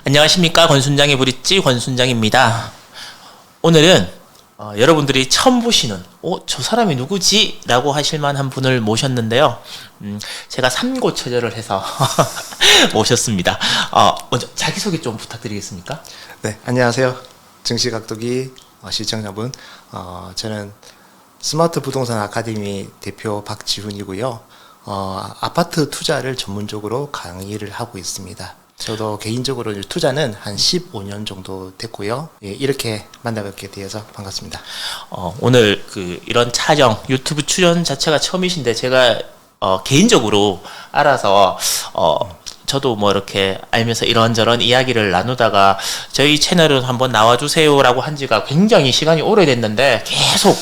안녕하십니까. 권순장의 브릿지 권순장입니다. 오늘은 여러분들이 처음 보시는 저 사람이 누구지? 라고 하실 만한 분을 모셨는데요. 제가 삼고처절을 해서 모셨습니다. 먼저 자기소개 좀 부탁드리겠습니까? 네, 안녕하세요. 증시각도기 시청자분. 저는 스마트 부동산 아카데미 대표 박지훈이고요. 아파트 투자를 전문적으로 강의를 하고 있습니다. 저도 개인적으로 투자는 한 15년 정도 됐고요. 예, 이렇게 만나뵙게 되어서 반갑습니다. 오늘 이런 촬영, 유튜브 출연 자체가 처음이신데 제가 개인적으로 알아서 저도 뭐 이렇게 알면서 이런저런 이야기를 나누다가 저희 채널은 한번 나와주세요라고 한 지가 굉장히 시간이 오래됐는데 계속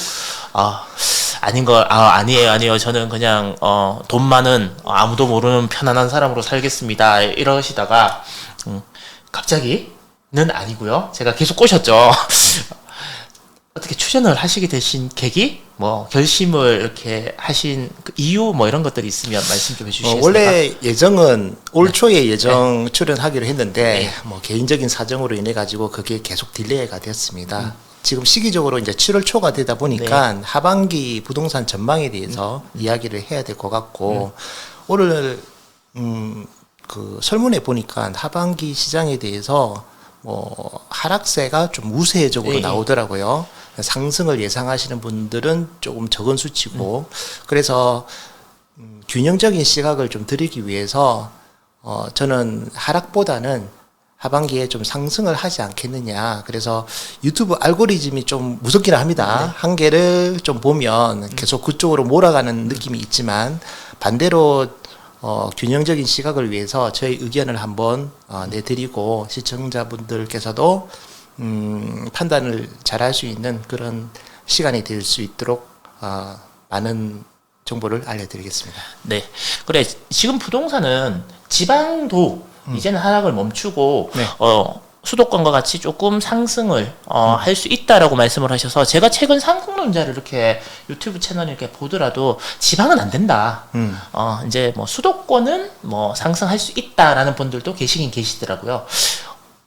아니에요. 저는 그냥 돈 많은 아무도 모르는 편안한 사람으로 살겠습니다. 이러시다가 갑자기는 아니고요. 제가 계속 꼬셨죠. 어떻게 출연을 하시게 되신 계기, 결심을 이렇게 하신 그 이유, 이런 것들이 있으면 말씀 좀 해주시겠습니까? 원래 예정은 올 초에 예정 네. 출연하기로 했는데 네. 개인적인 사정으로 인해 가지고 그게 계속 딜레이가 됐습니다. 지금 시기적으로 이제 7월 초가 되다 보니까 네. 하반기 부동산 전망에 대해서 이야기를 해야 될 것 같고 오늘 그 설문에 보니까 하반기 시장에 대해서 하락세가 좀 우세적으로 네. 나오더라고요. 상승을 예상하시는 분들은 조금 적은 수치고 그래서 균형적인 시각을 좀 드리기 위해서 저는 하락보다는 하반기에 좀 상승을 하지 않겠느냐. 그래서 유튜브 알고리즘이 좀 무섭긴 합니다. 네. 한계를 좀 보면 계속 그쪽으로 몰아가는 느낌이 있지만 반대로 균형적인 시각을 위해서 저희 의견을 한번 내드리고 시청자분들께서도 판단을 잘할 수 있는 그런 시간이 될 수 있도록 많은 정보를 알려드리겠습니다. 네. 그래, 지금 부동산은 지방도 이제는 하락을 멈추고, 네. 수도권과 같이 조금 상승을 할 수 있다라고 말씀을 하셔서 제가 최근 상승론자를 이렇게 유튜브 채널 이렇게 보더라도 지방은 안 된다. 이제 수도권은 상승할 수 있다라는 분들도 계시긴 계시더라고요.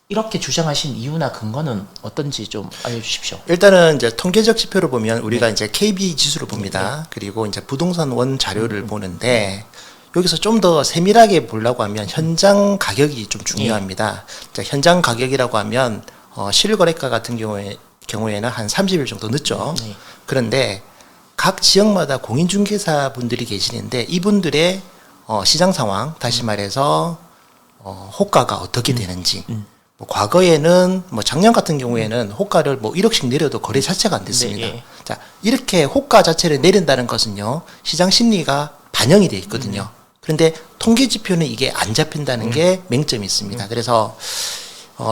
이렇게 주장하신 이유나 근거는 어떤지 좀 알려주십시오. 일단은 이제 통계적 지표를 보면 우리가 이제 KB 지수를 봅니다. 그리고 이제 부동산 원 자료를 보는데 여기서 좀 더 세밀하게 보려고 하면 현장 가격이 좀 중요합니다. 자, 현장 가격이라고 하면 실거래가 같은 경우에는 한 30일 정도 늦죠. 그런데 각 지역마다 공인중개사 분들이 계시는데 이분들의 시장 상황, 다시 말해서 호가가 어떻게 되는지. 과거에는 작년 같은 경우에는 호가를 1억씩 내려도 거래 자체가 안 됐습니다. 네, 예. 자, 이렇게 호가 자체를 내린다는 것은요, 시장 심리가 반영이 돼 있거든요. 그런데 통계 지표는 이게 안 잡힌다는 게 맹점이 있습니다. 그래서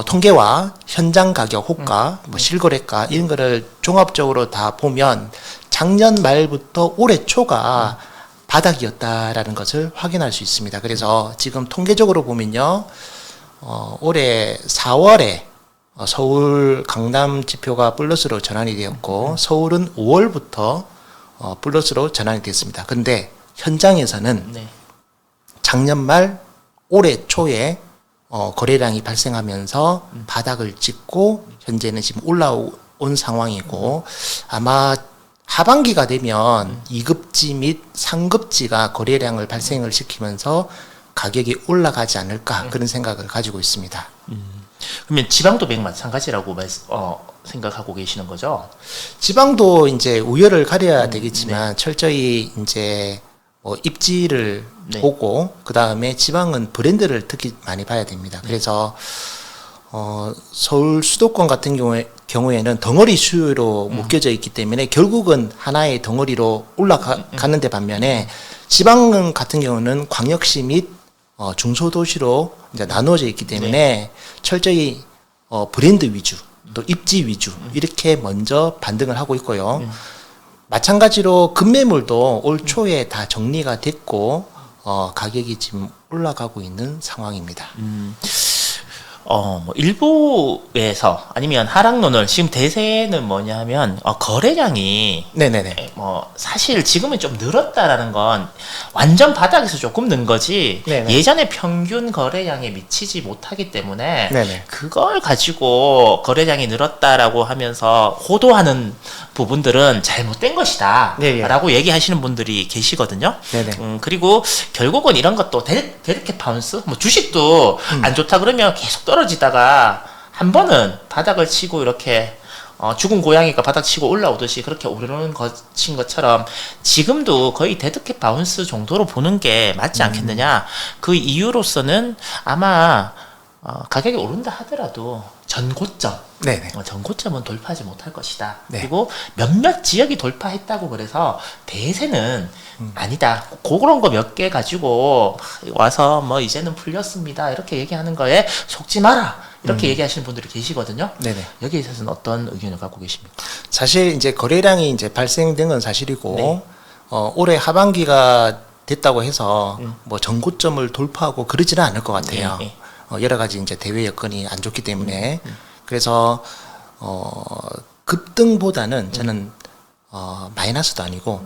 통계와 현장 가격, 호가, 실거래가 이런 거를 종합적으로 다 보면 작년 말부터 올해 초가 바닥이었다라는 것을 확인할 수 있습니다. 그래서 지금 통계적으로 보면요, 올해 4월에 서울 강남 지표가 플러스로 전환이 되었고 서울은 5월부터 플러스로 전환이 됐습니다. 그런데 현장에서는 작년 말 올해 초에 거래량이 발생하면서 바닥을 찍고 현재는 지금 올라온 상황이고 아마 하반기가 되면 2급지 및 3급지가 거래량을 발생을 시키면서 가격이 올라가지 않을까 그런 생각을 가지고 있습니다. 그러면 지방도 마찬가지라고 생각하고 계시는 거죠? 지방도 이제 우열을 가려야 되겠지만 철저히 이제 입지를 보고 그 다음에 지방은 브랜드를 특히 많이 봐야 됩니다. 그래서 서울 수도권 같은 경우에는 덩어리 수요로 묶여져 있기 때문에 결국은 하나의 덩어리로 올라가는데 반면에 지방 같은 경우는 광역시 및 중소도시로 이제 나누어져 있기 때문에 철저히 브랜드 위주 또 입지 위주 이렇게 먼저 반등을 하고 있고요. 마찬가지로 급매물도 올 초에 다 정리가 됐고 가격이 지금 올라가고 있는 상황입니다. 뭐 일부에서 아니면 하락론을 지금 대세는 뭐냐면 거래량이 네네네. 뭐 사실 지금은 좀 늘었다라는 건 완전 바닥에서 조금 는 거지 네네. 예전에 평균 거래량에 미치지 못하기 때문에 네네. 그걸 가지고 거래량이 늘었다라고 하면서 호도하는 부분들은 잘못된 것이다 네네. 라고 얘기하시는 분들이 계시거든요. 네네. 그리고 결국은 이런 것도 데리켓 바운스 뭐 주식도 안 좋다 그러면 계속 떨어지다가 한 번은 바닥을 치고 이렇게 죽은 고양이가 바닥 치고 올라오듯이 그렇게 오르는 것인 것처럼 지금도 거의 데드캣 바운스 정도로 보는 게 맞지 않겠느냐. 그 이유로서는 아마 가격이 오른다 하더라도 전고점, 네네. 전고점은 돌파하지 못할 것이다. 네. 그리고 몇몇 지역이 돌파했다고 그래서 대세는 아니다. 그런 거 몇 개 가지고 와서 뭐 이제는 풀렸습니다. 이렇게 얘기하는 거에 속지 마라. 이렇게 얘기하시는 분들이 계시거든요. 네네. 여기에 있어서는 어떤 의견을 갖고 계십니까? 사실 이제 거래량이 이제 발생된 건 사실이고 네. 올해 하반기가 됐다고 해서 뭐 전고점을 돌파하고 그러지는 않을 것 같아요. 네. 여러 가지 이제 대외 여건이 안 좋기 때문에 그래서 급등보다는 저는 마이너스도 아니고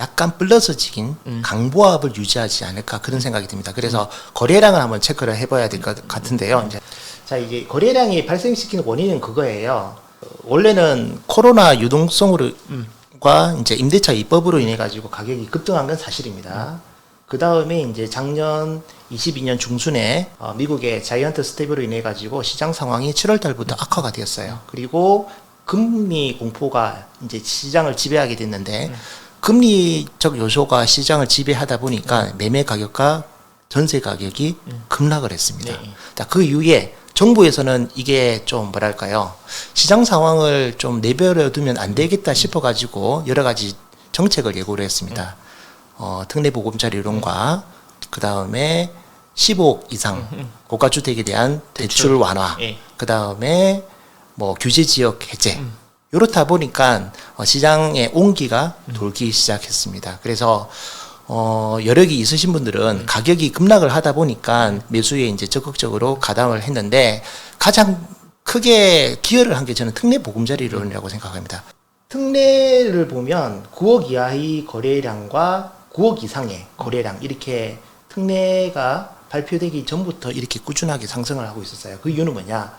약간 플러스적인 강보합을 유지하지 않을까 그런 생각이 듭니다. 그래서 거래량을 한번 체크를 해봐야 될 것 같은데요. 이제 자 이게 거래량이 발생시키는 원인은 그거예요. 원래는 코로나 유동성으로과 이제 임대차 입법으로 인해 가지고 가격이 급등한 건 사실입니다. 그 다음에 이제 작년 22년 중순에 미국의 자이언트 스텝으로 인해 가지고 시장 상황이 7월 달부터 악화가 되었어요. 그리고 금리 공포가 이제 시장을 지배하게 됐는데 금리적 요소가 시장을 지배하다 보니까 매매 가격과 전세 가격이 급락을 했습니다. 네. 자, 그 이후에 정부에서는 이게 좀 뭐랄까요, 시장 상황을 좀 내버려 두면 안 되겠다 싶어가지고 여러 가지 정책을 예고를 했습니다. 특례 보금자리 이론과 그 다음에 15억 이상 고가주택에 대한 대출 완화, 예. 그 다음에 뭐 규제 지역 해제. 이렇다 보니까 시장의 온기가 돌기 시작했습니다. 그래서 여력이 있으신 분들은 가격이 급락을 하다 보니까 매수에 이제 적극적으로 가담을 했는데 가장 크게 기여를 한 게 저는 특례 보금자리 이론이라고 생각합니다. 특례를 보면 9억 이하의 거래량과 9억 이상의 거래량 이렇게 특례가 발표되기 전부터 이렇게 꾸준하게 상승을 하고 있었어요. 그 이유는 뭐냐?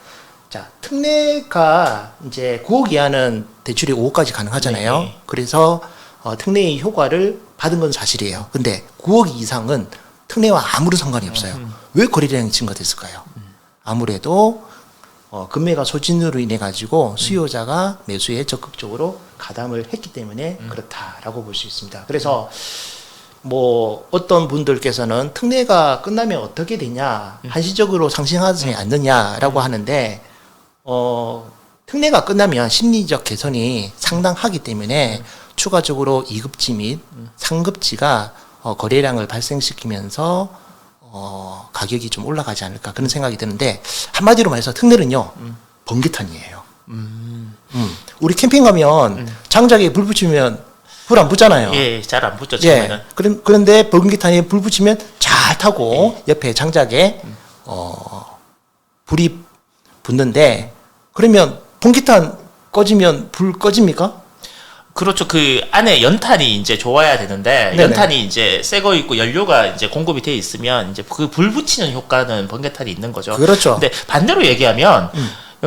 자, 특례가 이제 9억 이하는 대출이 5억까지 가능하잖아요. 네. 그래서 특례의 효과를 받은 건 사실이에요. 근데 9억 이상은 특례와 아무런 상관이 없어요. 왜 거래량이 증가됐을까요? 아무래도 금매가 소진으로 인해 가지고 수요자가 매수에 적극적으로 가담을 했기 때문에 그렇다라고 볼 수 있습니다. 그래서 뭐 어떤 분들께서는 특례가 끝나면 어떻게 되냐, 한시적으로 상승하지 않느냐라고 하는데 특례가 끝나면 심리적 개선이 상당하기 때문에 추가적으로 2급지 및 3급지가 거래량을 발생시키면서 가격이 좀 올라가지 않을까 그런 생각이 드는데, 한마디로 말해서 특례는요 번개탄이에요. 우리 캠핑 가면 장작에 불 붙이면 불 안 붙잖아요. 예, 잘 안 붙죠, 처음에는. 그런데 번개탄에 불 붙이면 잘 타고 옆에 장작에 불이 붙는데, 그러면 번개탄 꺼지면 불 꺼집니까? 그렇죠. 그 안에 연탄이 이제 좋아야 되는데, 네네. 연탄이 이제 새 거 있고 연료가 이제 공급이 돼 있으면 이제 그 불 붙이는 효과는 번개탄이 있는 거죠. 그렇죠. 근데 반대로 얘기하면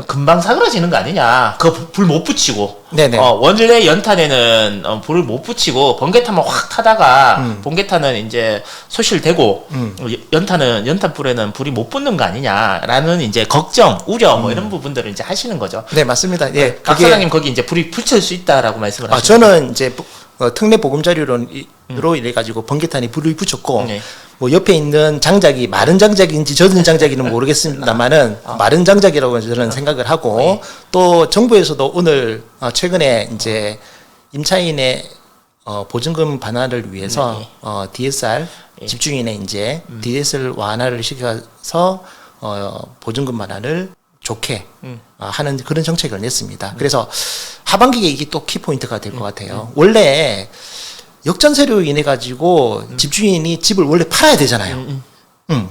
금방 사그라지는 거 아니냐. 그 불 못 붙이고. 네네. 원래 연탄에는 불을 못 붙이고 번개탄만 확 타다가 번개탄은 이제 소실되고 연탄불에는 불이 못 붙는 거 아니냐라는 이제 걱정, 우려 뭐 이런 부분들을 이제 하시는 거죠. 네, 맞습니다. 예. 박 사장님 거기 이제 불이 붙일 수 있다라고 말씀을 하시죠. 저는 이제 특례 보금자리론으로 이래 가지고 번개탄이 불을 붙였고, 네. 뭐 옆에 있는 장작이 마른 장작인지 젖은 장작인지는 모르겠습니다만은 마른 장작이라고 저는 생각을 하고, 네. 또 정부에서도 오늘 최근에 이제 임차인의 보증금 반환을 위해서 DSR 집주인의 이제 DSR 완화를 시켜서 보증금 반환을 좋게 하는 그런 정책을 냈습니다. 그래서 하반기에 이게 또 키포인트가 될 것 같아요. 원래 역전세로 인해 가지고 집주인이 집을 원래 팔아야 되잖아요.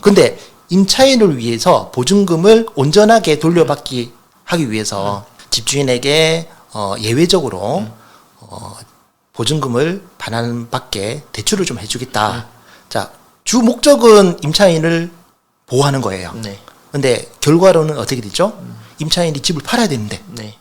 근데 임차인을 위해서 보증금을 온전하게 돌려받기 하기 위해서 집주인에게 예외적으로 보증금을 반환받게 대출을 좀 해주겠다. 자, 주 목적은 임차인을 보호하는 거예요. 네. 근데 결과로는 어떻게 되죠? 임차인이 집을 팔아야 되는데 네.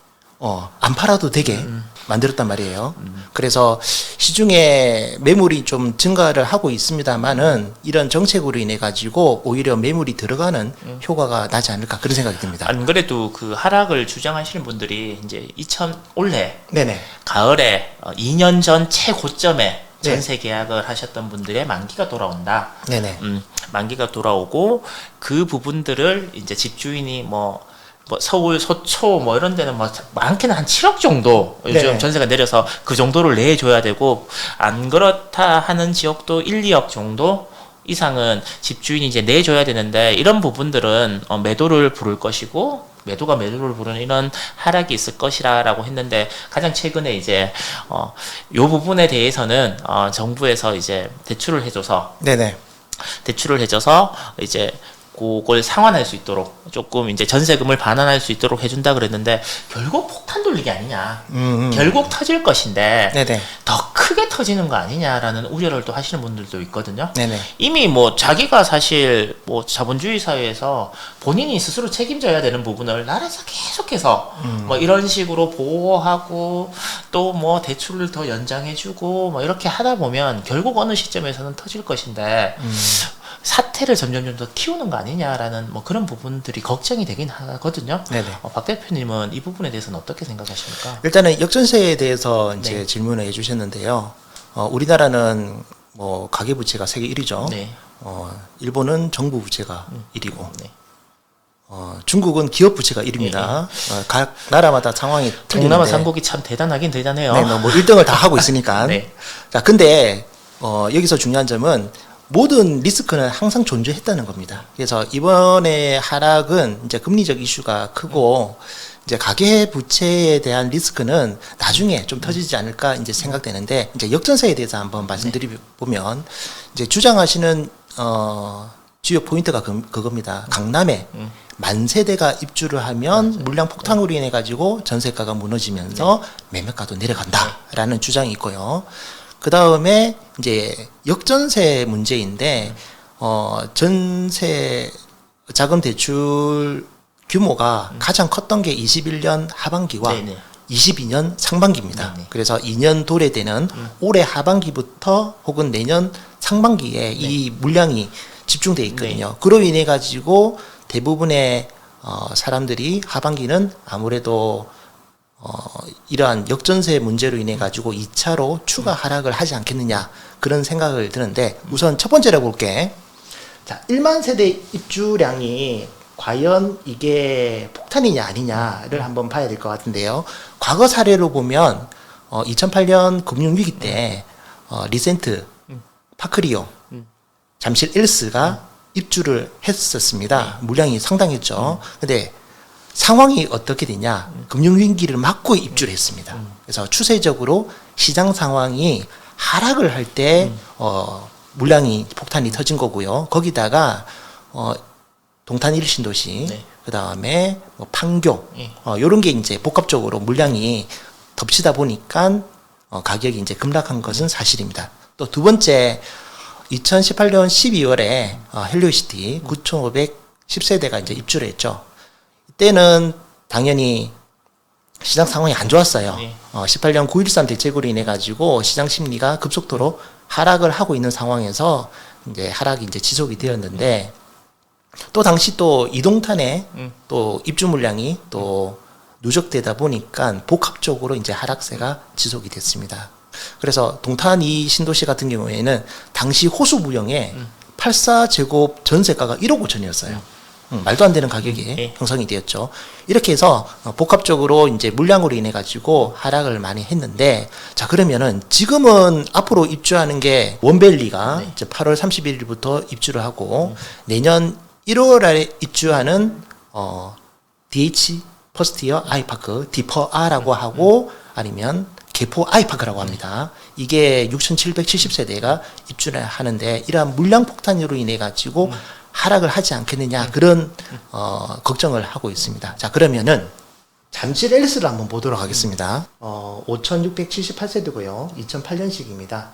안 팔아도 되게 만들었단 말이에요. 그래서 시중에 매물이 좀 증가를 하고 있습니다만은 이런 정책으로 인해 가지고 오히려 매물이 들어가는 효과가 나지 않을까 그런 생각이 듭니다. 안 그래도 그 하락을 주장하시는 분들이 이제 올해 네네. 가을에 2년 전 최고점에 네. 전세 계약을 하셨던 분들의 만기가 돌아온다. 네네. 만기가 돌아오고 그 부분들을 이제 집주인이 뭐 서울 서초 뭐 이런 데는 뭐 많게는 한 7억 정도 요즘 네네. 전세가 내려서 그 정도를 내줘야 되고, 안 그렇다 하는 지역도 1, 2억 정도 이상은 집주인이 이제 내줘야 되는데, 이런 부분들은 매도를 부를 것이고, 매도가 매도를 부르는 이런 하락이 있을 것이라고 했는데, 가장 최근에 이제 요 부분에 대해서는 정부에서 이제 대출을 해줘서 이제 그걸 상환할 수 있도록 조금 이제 전세금을 반환할 수 있도록 해준다 그랬는데, 결국 폭탄 돌리기 아니냐. 결국 터질 것인데 네네. 더 크게 터지는 거 아니냐라는 우려를 또 하시는 분들도 있거든요. 네네. 이미 뭐 자기가 사실 뭐 자본주의 사회에서 본인이 스스로 책임져야 되는 부분을 나라에서 계속해서 뭐 이런 식으로 보호하고 또 뭐 대출을 더 연장해주고 뭐 이렇게 하다 보면 결국 어느 시점에서는 터질 것인데, 사태를 점점 더 키우는 거 아니냐라는 뭐 그런 부분들이 걱정이 되긴 하거든요. 네네. 박 대표님은 이 부분에 대해서는 어떻게 생각하십니까? 일단은 역전세에 대해서 이제 네. 질문을 해주셨는데요. 우리나라는 뭐 가계부채가 세계 1위죠. 네. 일본은 정부 부채가 1위고, 네. 중국은 기업 부채가 1위입니다. 각 나라마다 상황이 틀리는데. 동남아 삼국이 참 대단하긴 대단해요. 네, 뭐 1등을 다 하고 있으니까. 네. 자, 근데 여기서 중요한 점은 모든 리스크는 항상 존재했다는 겁니다. 그래서 이번에 하락은 이제 금리적 이슈가 크고, 이제 가계 부채에 대한 리스크는 나중에 좀 터지지 않을까 이제 생각되는데, 이제 역전세에 대해서 한번 말씀드리면, 이제 주장하시는 주요 포인트가 그겁니다. 강남에 만 세대가 입주를 하면 물량 폭탄으로 인해 가지고 전세가가 무너지면서 매매가도 내려간다라는 주장이 있고요. 그 다음에 이제 역전세 문제인데, 전세 자금 대출 규모가 가장 컸던 게 21년 하반기와 네네. 22년 상반기입니다. 네네. 그래서 2년 도래되는 올해 하반기부터 혹은 내년 상반기에 이 물량이 집중돼 있거든요. 그로 인해 가지고 대부분의 사람들이 하반기는 아무래도 이러한 역전세 문제로 인해 가지고 2차로 추가 하락을 하지 않겠느냐 그런 생각을 드는데, 우선 첫 번째로 볼게. 자, 1만 세대 입주량이 과연 이게 폭탄이냐 아니냐를 한번 봐야 될 것 같은데요. 과거 사례로 보면 2008년 금융위기 때 리센트, 파크리오, 잠실 엘스가 입주를 했었습니다. 물량이 상당했죠. 근데 상황이 어떻게 되냐? 금융위기를 맞고 입주를 했습니다. 그래서 추세적으로 시장 상황이 하락을 할 때 물량이 폭탄이 터진 거고요. 거기다가 동탄 1신도시, 네. 그 다음에 뭐 판교, 예. 요런 게 이제 복합적으로 물량이 덮치다 보니까 가격이 이제 급락한 것은 사실입니다. 또 두 번째, 2018년 12월에 헬리오시티 9,510세대가 이제 입주를 했죠. 이때는 당연히 시장 상황이 안 좋았어요. 네. 18년 9.13 대책으로 인해 가지고 시장 심리가 급속도로 하락을 하고 있는 상황에서 이제 하락이 이제 지속이 되었는데, 또 당시 또 이동탄에 또 입주 물량이 또 누적되다 보니까 복합적으로 이제 하락세가 지속이 됐습니다. 그래서 동탄 이 신도시 같은 경우에는 당시 호수 무형의 84제곱 전세가가 1억 5천이었어요. 말도 안 되는 가격이 형성이 되었죠. 이렇게 해서 복합적으로 이제 물량으로 인해 가지고 하락을 많이 했는데, 자, 그러면은 지금은 앞으로 입주하는 게 원밸리가 이제 8월 31일부터 입주를 하고, 내년 1월에 입주하는 DH 퍼스트이어 아이파크 디퍼아라고 하고, 아니면 개포 아이파크라고 합니다. 이게 6,770세대가 입주를 하는데, 이러한 물량 폭탄으로 인해 가지고 하락을 하지 않겠느냐 그런 걱정을 하고 있습니다. 자, 그러면은 잠실 엘스를 한번 보도록 하겠습니다. 5,678세대고요. 2008년식입니다.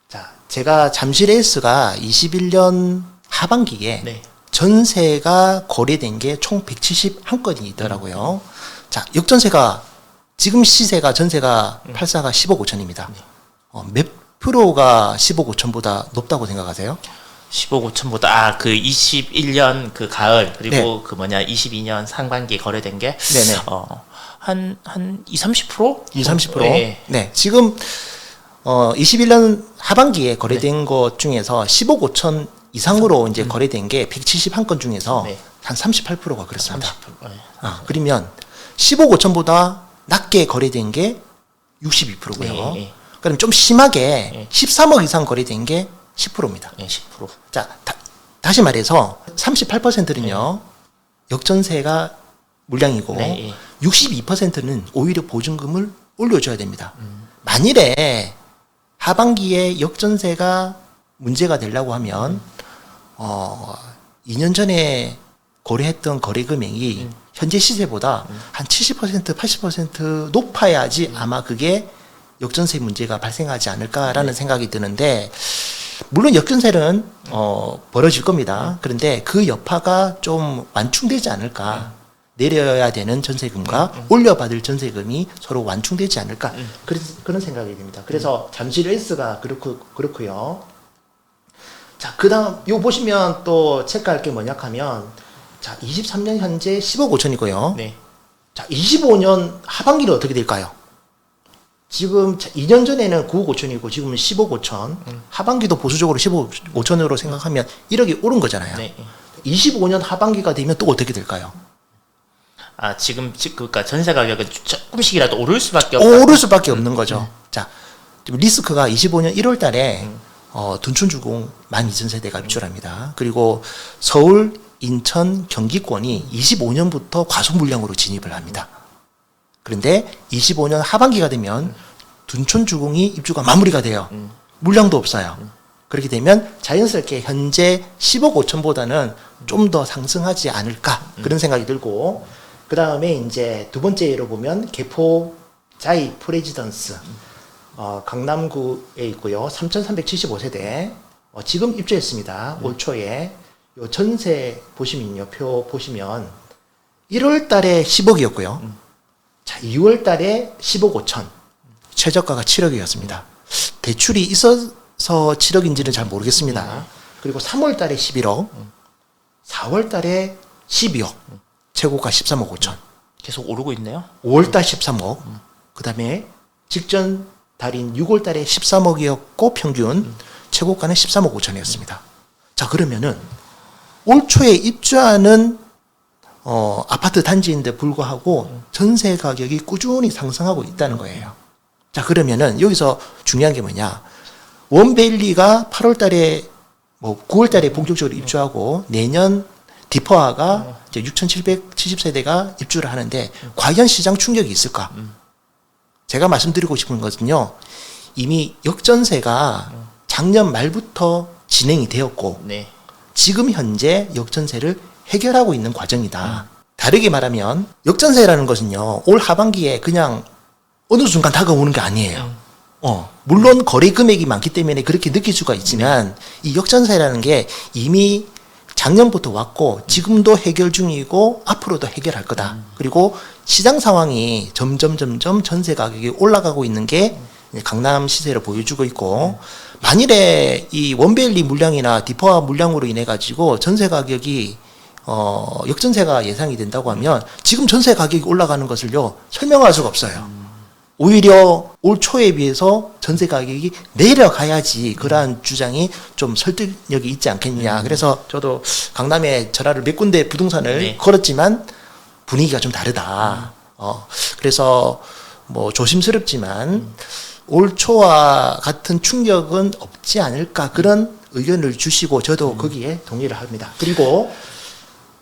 자, 제가 잠실 엘스가 21년 하반기에 네. 전세가 거래된 게 총 171건이 있더라고요. 자, 역전세가 지금 시세가 전세가 84가 10억 5천입니다. 몇 프로가 10억 5천보다 높다고 생각하세요? 15억 5천보다 그 21년 그 가을 그리고 네. 그 22년 상반기에 거래된 게 네네. 한 2, 30%? 20, 30%? 네. 네. 지금 21년 하반기에 거래된 것 중에서 10억 5천 이상으로 이제 거래된 게 171건 중에서 네. 한 38%가 그렇습니다. 30%. 네. 그러면 15억 5천보다 낮게 거래된 게 62%고요. 네, 네. 그럼 좀 심하게 네. 13억 이상 거래된 게 10%입니다. 네, 10%. 자, 다시 말해서 38%는요. 역전세가 물량이고 네, 예. 62%는 오히려 보증금을 올려줘야 됩니다. 만일에 하반기에 역전세가 문제가 되려고 하면 2년 전에 거래했던 거래 금액이 현재 시세보다 한 70%, 80% 높아야지 아마 그게 역전세 문제가 발생하지 않을까라는 생각이 드는데 물론 역전세는 벌어질 겁니다. 그런데 그 여파가 좀 완충되지 않을까. 내려야 되는 전세금과 올려받을 전세금이 서로 완충되지 않을까. 그런 생각이 듭니다. 그래서 잠실 엘스가 그렇고요. 자, 그 다음, 요 보시면 또 체크할 게 뭐냐 하면, 자, 23년 현재 10억 5천이고요. 네. 자, 25년 하반기는 어떻게 될까요? 지금 2년 전에는 9억 5천이고 지금은 10억 5천. 하반기도 보수적으로 15억 5천으로 생각하면 1억이 오른 거잖아요. 네. 25년 하반기가 되면 또 어떻게 될까요? 지금 그러니까 전세 가격은 조금씩이라도 오를 수밖에 없다. 오를 수밖에 없는 거죠. 자, 지금 리스크가 25년 1월 달에 둔촌주공 12,000세대가 입주합니다. 그리고 서울, 인천, 경기권이 25년부터 과속 물량으로 진입을 합니다. 그런데 25년 하반기가 되면 둔촌주공이 입주가 마무리가 돼요. 물량도 없어요. 그렇게 되면 자연스럽게 현재 10억 5천보다는 좀 더 상승하지 않을까 그런 생각이 들고 그 다음에 이제 두 번째로 보면 개포 자이 프레지던스 강남구에 있고요. 3,375세대 지금 입주했습니다. 올 초에 요 전세 보시면요. 표 보시면 1월 달에 10억이었고요. 자, 2월 달에 10억 5천. 최저가가 7억이었습니다. 대출이 있어서 7억인지는 잘 모르겠습니다. 그리고 3월 달에 11억. 4월 달에 12억. 최고가 13억 5천. 계속 오르고 있네요. 5월 달 13억. 그다음에 직전 달인 6월 달에 13억이었고 평균 최고가는 13억 5천이었습니다. 자, 그러면은 올 초에 입주하는 아파트 단지인데 불구하고 전세 가격이 꾸준히 상승하고 있다는 거예요. 자, 그러면은 여기서 중요한 게 뭐냐? 원베일리가 8월 달에 9월 달에 본격적으로 입주하고 내년 디퍼아가 이제 6,770세대가 입주를 하는데 과연 시장 충격이 있을까? 제가 말씀드리고 싶은 것은요. 이미 역전세가 작년 말부터 진행이 되었고 네. 지금 현재 역전세를 해결하고 있는 과정이다. 다르게 말하면 역전세라는 것은요. 올 하반기에 그냥 어느 순간 다가오는 게 아니에요. 물론 거래 금액이 많기 때문에 그렇게 느낄 수가 있지만 이 역전세라는 게 이미 작년부터 왔고 지금도 해결 중이고 앞으로도 해결할 거다. 그리고 시장 상황이 점점 전세 가격이 올라가고 있는 게 강남 시세를 보여주고 있고 만일에 이 원베일리 물량이나 디퍼아 물량으로 인해 가지고 전세 가격이 역전세가 예상이 된다고 하면 지금 전세 가격이 올라가는 것을요 설명할 수가 없어요. 오히려 올 초에 비해서 전세 가격이 내려가야지 그러한 주장이 좀 설득력이 있지 않겠느냐. 그래서 저도 강남에 전화를 몇 군데 부동산을 네. 걸었지만 분위기가 좀 다르다. 그래서 뭐 조심스럽지만 올 초와 같은 충격은 없지 않을까 그런 의견을 주시고 저도 거기에 동의를 합니다. 그리고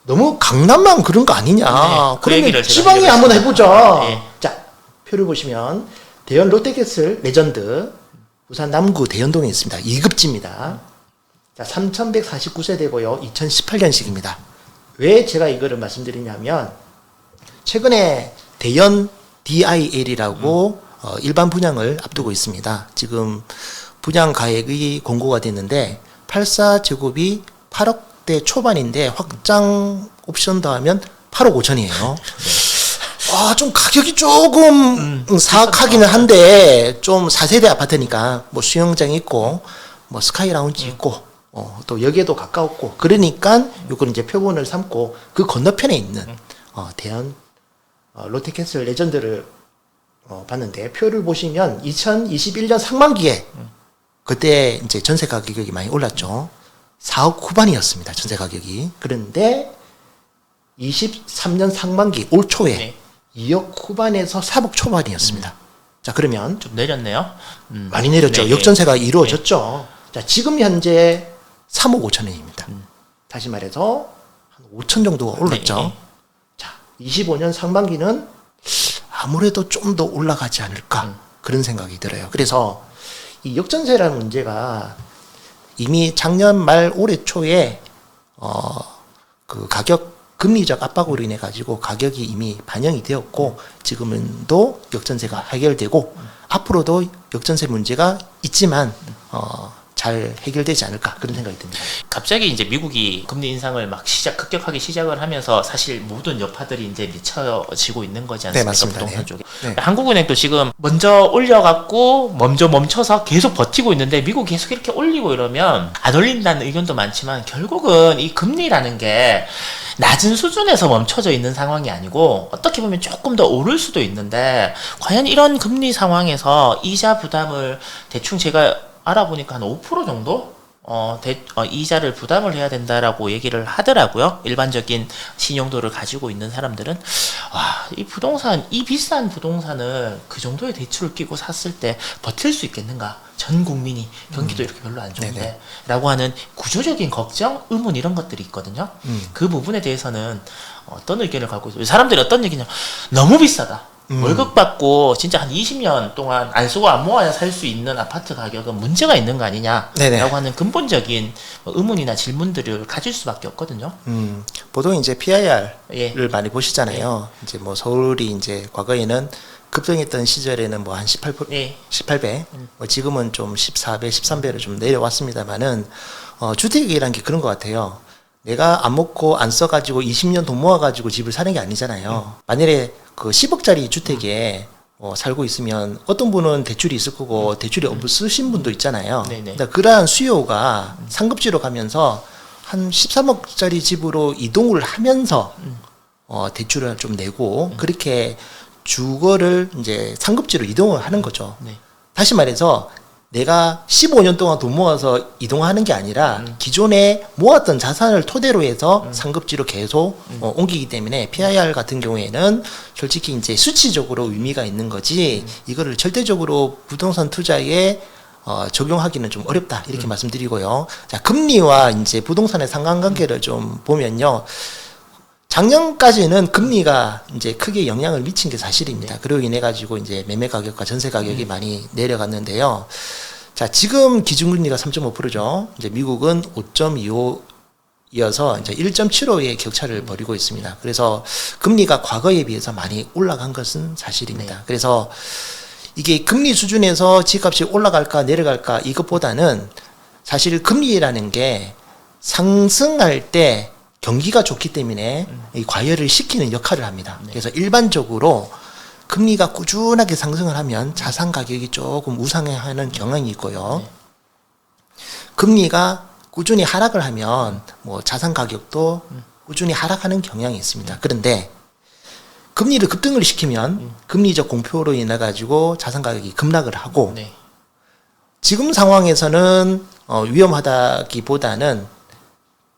너무 강남만 그런 거 아니냐. 네, 그 그러면 얘기를 제가 지방에 하려고 한번 해보자. 네. 자, 표를 보시면 대연 롯데캐슬 레전드 부산 남구 대연동에 있습니다. 2급지입니다. 자, 3149세대고요. 2018년식입니다. 왜 제가 이거를 말씀드리냐면 최근에 대연 DIL이라고 일반 분양을 앞두고 있습니다. 지금 분양 가액이 공고가 됐는데 84제곱이 8억대 초반인데 확장 옵션 더하면 8억 5천이에요. 좀 가격이 조금 사악하기는 한데 좀 4세대 아파트니까 뭐 수영장 있고 뭐 스카이 라운지 있고 또 역에도 가까웠고 그러니까 요걸 이제 표본을 삼고 그 건너편에 있는 대연 롯데캐슬 레전드를 봤는데 표를 보시면 2021년 상반기에 그때 이제 전세 가격이 많이 올랐죠. 4억 후반이었습니다. 전세 가격이. 그런데 23년 상반기 올 초에 네. 2억 후반에서 3억 초반이었습니다. 자, 그러면 좀 내렸네요. 많이 내렸죠. 네, 역전세가 이루어졌죠. 자, 지금 현재 3억 5천 원입니다. 다시 말해서 한 5천 정도가 올랐죠. 네. 자, 25년 상반기는 아무래도 좀 더 올라가지 않을까 그런 생각이 들어요. 그래서 이 역전세라는 문제가 이미 작년 말 올해 초에 그 가격 금리적 압박으로 인해 가지고 가격이 이미 반영이 되었고 지금은 또 역전세가 해결되고 앞으로도 역전세 문제가 있지만 잘 해결되지 않을까 그런 생각이 듭니다. 갑자기 이제 미국이 금리 인상을 막 급격하게 시작을 하면서 사실 모든 여파들이 이제 미쳐지고 있는 거지 않습니까? 네, 맞습니다. 부동산 네. 쪽에. 네. 한국은행도 지금 먼저 올려갖고 먼저 멈춰서 계속 버티고 있는데 미국 계속 이렇게 올리고 이러면 안 올린다는 의견도 많지만 결국은 이 금리라는 게 낮은 수준에서 멈춰져 있는 상황이 아니고 어떻게 보면 조금 더 오를 수도 있는데 과연 이런 금리 상황에서 이자 부담을 대충 제가 알아보니까 한 5% 정도 이자를 부담을 해야 된다라고 얘기를 하더라고요. 일반적인 신용도를 가지고 있는 사람들은 이 비싼 부동산을 그 정도의 대출을 끼고 샀을 때 버틸 수 있겠는가? 전 국민이 경기도 이렇게 별로 안 좋은데 네네. 라고 하는 구조적인 걱정, 의문 이런 것들이 있거든요. 그 부분에 대해서는 어떤 의견을 갖고 있어요? 사람들이 어떤 얘기냐면 너무 비싸다. 월급 받고 진짜 한 20년 동안 안 쓰고 안 모아야 살 수 있는 아파트 가격은 문제가 있는 거 아니냐라고 네네. 하는 근본적인 의문이나 질문들을 가질 수밖에 없거든요. 보통 이제 PIR을 예. 많이 보시잖아요. 이제 뭐 서울이 이제 과거에는 급등했던 시절에는 뭐 한 예. 18배, 뭐 지금은 좀 14배, 13배로 좀 내려왔습니다만은 주택이라는 게 그런 것 같아요. 내가 안 먹고 안 써가지고 20년 돈 모아가지고 집을 사는 게 아니잖아요. 만일에 그 10억짜리 주택에 살고 있으면 어떤 분은 대출이 있을 거고 대출이 없으신 분도 있잖아요. 네네. 그러니까 그러한 수요가 상급지로 가면서 한 13억짜리 집으로 이동을 하면서 대출을 좀 내고 그렇게 주거를 이제 상급지로 이동을 하는 거죠. 네. 다시 말해서 내가 15년 동안 돈 모아서 이동하는 게 아니라 기존에 모았던 자산을 토대로 해서 상급지로 계속 옮기기 때문에 PIR 같은 경우에는 솔직히 이제 수치적으로 의미가 있는 거지 이거를 절대적으로 부동산 투자에 적용하기는 좀 어렵다 이렇게 말씀드리고요. 자, 금리와 이제 부동산의 상관관계를 좀 보면요. 작년까지는 금리가 이제 크게 영향을 미친 게 사실입니다. 그로 인해 가지고 이제 매매 가격과 전세 가격이 많이 내려갔는데요. 자, 지금 기준금리가 3.5%죠. 이제 미국은 5.25이어서 이제 1.75의 격차를 벌이고 있습니다. 그래서 금리가 과거에 비해서 많이 올라간 것은 사실입니다. 네. 그래서 이게 금리 수준에서 집값이 올라갈까 내려갈까 이것보다는 사실 금리라는 게 상승할 때 경기가 좋기 때문에 이 과열을 시키는 역할을 합니다. 네. 그래서 일반적으로 금리가 꾸준하게 상승을 하면 자산 가격이 조금 우상향하는 경향이 있고요. 네. 금리가 꾸준히 하락을 하면 뭐 자산 가격도 꾸준히 하락하는 경향이 있습니다. 그런데 금리를 급등을 시키면 금리적 공표로 인해 가지고 자산 가격이 급락을 하고 네. 지금 상황에서는 위험하다기보다는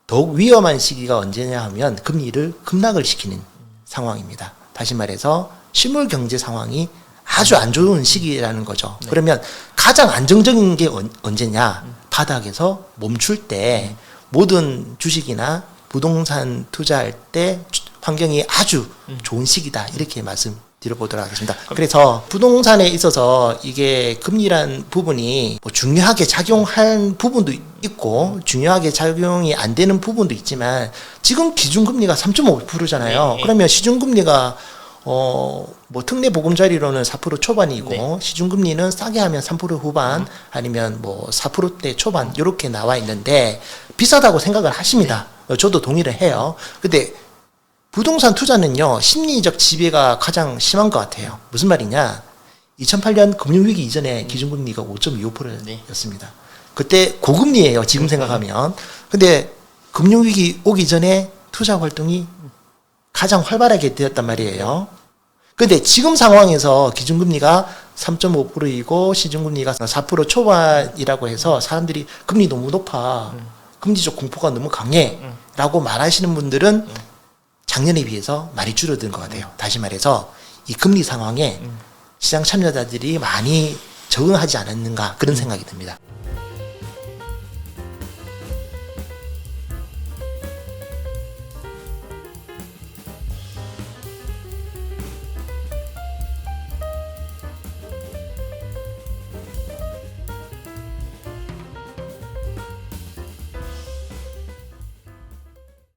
더욱 위험한 시기가 언제냐 하면 금리를 급락을 시키는 상황입니다. 다시 말해서 실물 경제 상황이 아주 안 좋은 시기라는 거죠. 네. 그러면 가장 안정적인 게 언제냐? 바닥에서 멈출 때 모든 주식이나 부동산 투자할 때 환경이 아주 좋은 시기다. 이렇게 말씀드립니다. 드려보도록 하겠습니다. 그래서 부동산에 있어서 이게 금리란 부분이 뭐 중요하게 작용한 부분도 있고 중요하게 작용이 안 되는 부분도 있지만 지금 기준금리가 3.5%잖아요. 네. 그러면 시중금리가 뭐 특례 보금자리로는 4% 초반이고 네. 시중금리는 싸게 하면 3% 후반 아니면 뭐 4%대 초반 이렇게 나와 있는데 비싸다고 생각을 하십니다. 저도 동의를 해요. 근데 부동산 투자는요, 심리적 지배가 가장 심한 것 같아요. 무슨 말이냐? 2008년 금융위기 이전에 기준금리가 5.25%였습니다. 그때 고금리예요, 지금 생각하면. 근데 금융위기 오기 전에 투자 활동이 가장 활발하게 되었단 말이에요. 근데 지금 상황에서 기준금리가 3.5%이고 시중금리가 4% 초반이라고 해서 사람들이 금리 너무 높아. 금리적 공포가 너무 강해. 라고 말하시는 분들은 작년에 비해서 많이 줄어든 것 같아요. 다시 말해서 이 금리 상황에 시장 참여자들이 많이 적응하지 않았는가 그런 생각이 듭니다.